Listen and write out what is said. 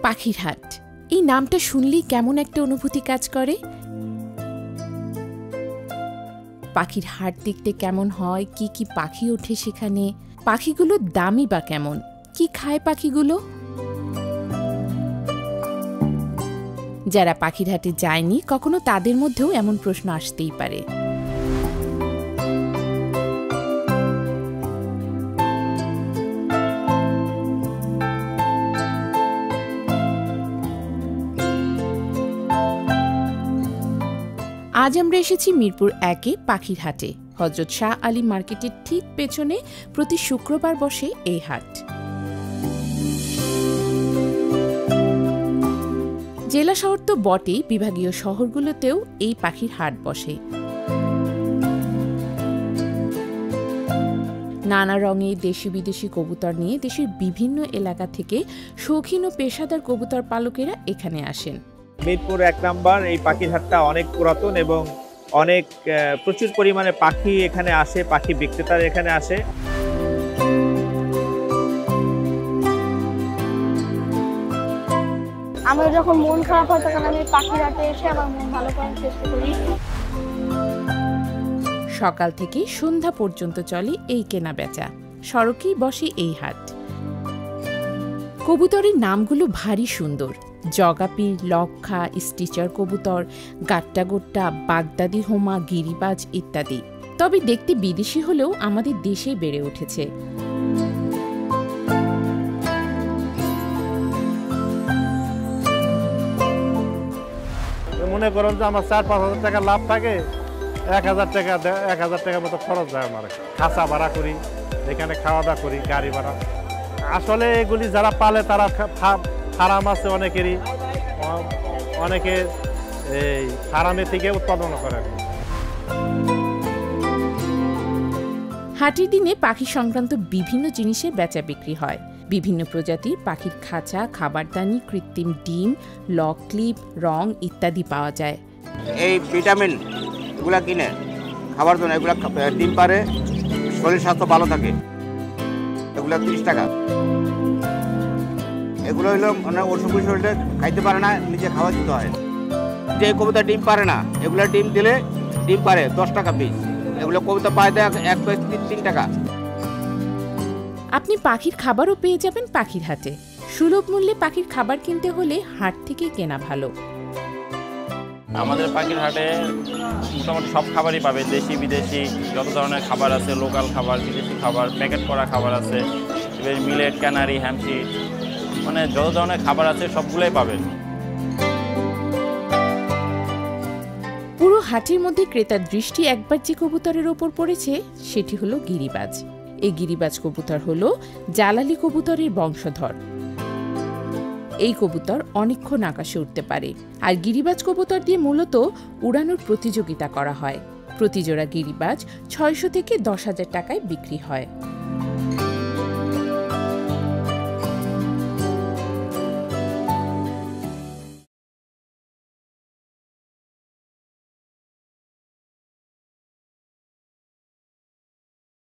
পাখির হাট, এই নামটা শুনলেই কেমন একটা অনুভূতি কাজ করে। পাখির হাট দেখতে কেমন হয়, কি কি পাখি ওঠে সেখানে, পাখিগুলোর দামই বা কেমন, কি খায় পাখিগুলো। যারা পাখির হাটে যায়নি কখনো তাদের মধ্যেও এমন প্রশ্ন আসতেই পারে। আজ আমরা এসেছি মিরপুর 1-এ পাখির হাটে। হযরত শাহ আলী মার্কেটের ঠিক পেছনে প্রতি শুক্রবার বসে এই হাট। জেলা শহর তো বটেই, বিভাগীয় শহরগুলোতেও এই পাখির হাট বসে। নানা রঙে দেশি বিদেশি কবুতর নিয়ে দেশের বিভিন্ন এলাকা থেকে শৌখিন ও পেশাদার কবুতর পালকেরা এখানে আসেন। মিরপুর 1 নম্বর এই পাখির হাটটা অনেক পুরাতন এবং অনেক প্রচুর পরিমাণে পাখি এখানে আসে, পাখি বিক্রেতারা এখানে আসে। আমার যখন মন খারাপ হয় তখন আমি পাখির হাটে এসে আমার মন ভালো করার চেষ্টা করি। সকাল থেকে সন্ধ্যা পর্যন্ত চলে এই কেনা বেচা, সড়কেই বসে এই হাট। কবুতরের নামগুলো ভারী সুন্দর, জগাপি, লক্ষা, স্টিচার কবুতর, গাট্টা গোট্টা, বাগদাদি হোমা, গিরিবাজ ইত্যাদি। তবে দেখতে বিদেশি হলেও আমাদের দেশেই বেড়ে উঠেছে। মনে করেন যে আমার 4-5 হাজার টাকা লাভ থাকে, 1,000 টাকা মতো খরচ যায় আমার। খাঁচা ভাড়া করি, এখানে খাওয়া দাওয়া করি, গাড়ি ভাড়া। আসলে এগুলি যারা পালে তারা ফার্ম আছে অনেকেরই, অনেকে এই ফার্মে থেকে উৎপাদন করে। হাটের দিনে পাখি সংক্রান্ত বিভিন্ন জিনিসের বেচা বিক্রি হয়। বিভিন্ন প্রজাতির পাখির খাঁচা, খাবারদানি, কৃত্রিম ডিম, লক ক্লিপ, রং ইত্যাদি পাওয়া যায়। এই ভিটামিন এগুলা কিনে খাবার জন্য, এগুলা ডিম পারে, শরীর স্বাস্থ্য ভালো থাকে। এগুলা 30 টাকা। এগুলো হলো মানে অসুখ শরীরে খাইতে পারে না, নিজে খাওয়া দিতে হয়। যে কবুতর ডিম পারে না, এগুলা ডিম দিলে ডিম পারে 10 টাকা পিস। এগুলো কবুতর পায় দেয় 1 পিস 3 টাকা। আপনি পাখির খাবারও পেয়ে যাবেন পাখির হাটে। সুলভ মূল্যে পাখির খাবার কিনতে হলে হাট থেকে কেনা ভালো। আমাদের পাখির হাটে মোটামুটি সব খাবারই পাবে, দেশি বিদেশি যত ধরনের খাবার আছে, লোকাল খাবার, বিদেশি খাবার, প্যাকেট করা খাবার আছে, মিলেট, ক্যানারি, হ্যামসিড, মানে যত ধরনের খাবার আছে সবগুলোই পাবেন। পুরো হাটের মধ্যে ক্রেতার দৃষ্টি একবার যে কবুতরের ওপর পড়েছে সেটি হলো গিরিবাজ। এই গিরিবাজ কবুতর হলো জালালি কবুতরের বংশধর। এই কবুতর অনেকক্ষণ আকাশে উঠতে পারে, আর গিরিবাজ কবুতর দিয়ে মূলত উড়ানোর প্রতিযোগিতা করা হয়। প্রতি জোড়া গিরিবাজ 600 থেকে 10,000 টাকায় বিক্রি হয়।